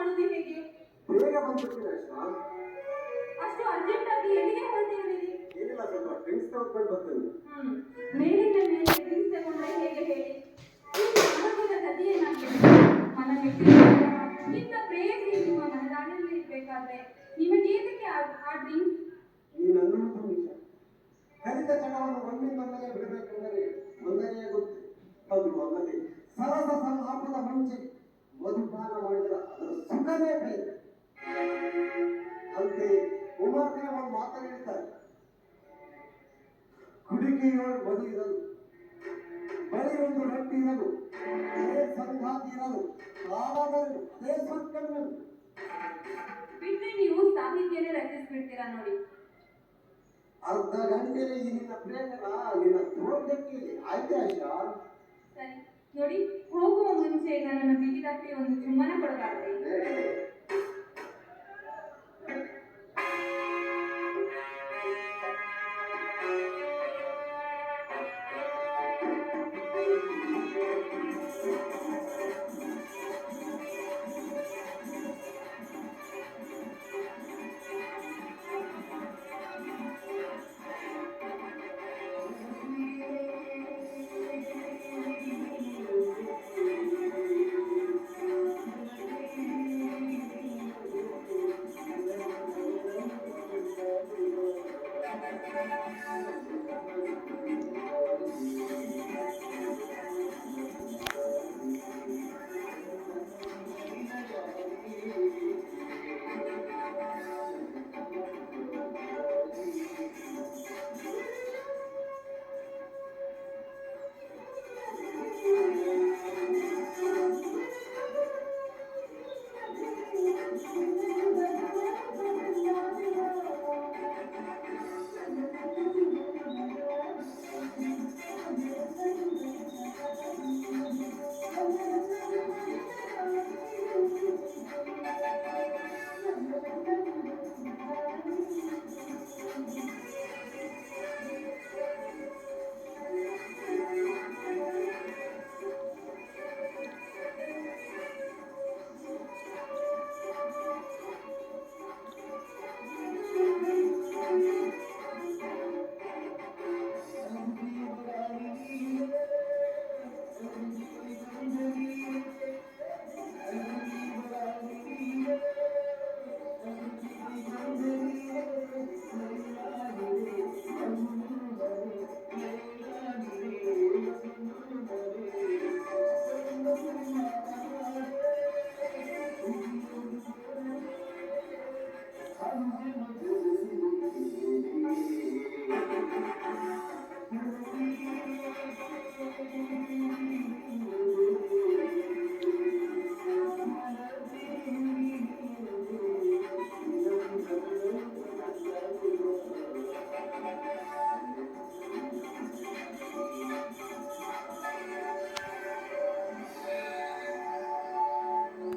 ಮಾಡುದು ಹೇಗೆ? ಬೇಗ ಬಂದ್ಬಿಡ್ತೀನಿ ಅಷ್ಟಾ. ಅಷ್ಟು ಅರ್ಜೆಂಟ್ ಆಗಿ ಎಲ್ಲಿಗೆ ಹೊರಟಿದ್ದೀರಿ? ಏನಿಲ್ಲ, ಸ್ವಲ್ಪ ಡ್ರಿಂಕ್ಸ್ ತಗೊಂಡ್ಕೊಂಡು ಬರ್ತೇನೆ. ಮೇಲಿಂದ ಮೇಲೆ ಡ್ರಿಂಕ್ಸ್ ತಗೊಂಡ್ರೆ ಹೇಗೆ ಹೇಳಿ? ಆರೋಗ್ಯದ ಗತಿಯೇನಾಗಿದೆ? ಮನ ಇಂಥ ಪ್ರೇಯಸಿ ನಿಮ್ಮ ಮನದಾಳಲ್ಲಿ ಇರ್ಬೇಕಾದ್ರೆ ನಿಮಗೆ ಏತಕ್ಕೆ ಆ ಡ್ರಿಂಕ್ಸ್? ನೀನು ಅನ್ನೋದು ನಿಜ. ಹರಿತ ಚಟವನ್ನು ಒಮ್ಮಿಂದೊಮ್ಮೆಲೆ ಬಿಡಬೇಕೆಂದರೆ ತೊಂದರೆಯಾಗುತ್ತೆ. ಅದು ಅಲ್ಲದೆ ಸರಸ ಸಂಲಾಪದ ಮುಂಚೆ ಮಧುಪಾನ ಮಾಡಿದ ಅದರ ಸುಖವೇ ಬೇರೆ. ಅಂತೆ ಉಮರ್ ಖಾನ್ ಒಂದು ಮಾತನ್ನು ಹೇಳ್ತಾರೆ, ಕುಡಿಕೆಯೊಳಗೆ ಮಧು ಇರಲು, ಬಳಿ ಒಂದು ರೊಟ್ಟಿ ಇರಲು, ಅದೇ ಸಂಗಾತಿ ಇರಲು, ಕಾವಾಗಲು ಅದೇ ಸ್ವರ್ಗವನ್ನು ಬಿಟ್ರೆ ನೀವು ಸಾಹಿತ್ಯನೇ ರಚಿಸ್ಬಿಡ್ತೀರಾ ನೋಡಿ. ಅರ್ಧ ಗಂಟೆಯಲ್ಲಿ ಈ ನಿನ್ನ ಪ್ರೇಮನ ನಿನ್ನ ತೋಟಕ್ಕೆ ಆಯ್ತು ಆಶಾ. ಸರಿ ನೋಡಿ, ಹೋಗುವ ಮುಂಚೆ ನನ್ನನ್ನು ಬಿಗಿ ತಪ್ಪಿ ಒಂದು ಚುಮ್ಮನ ಕೊಡ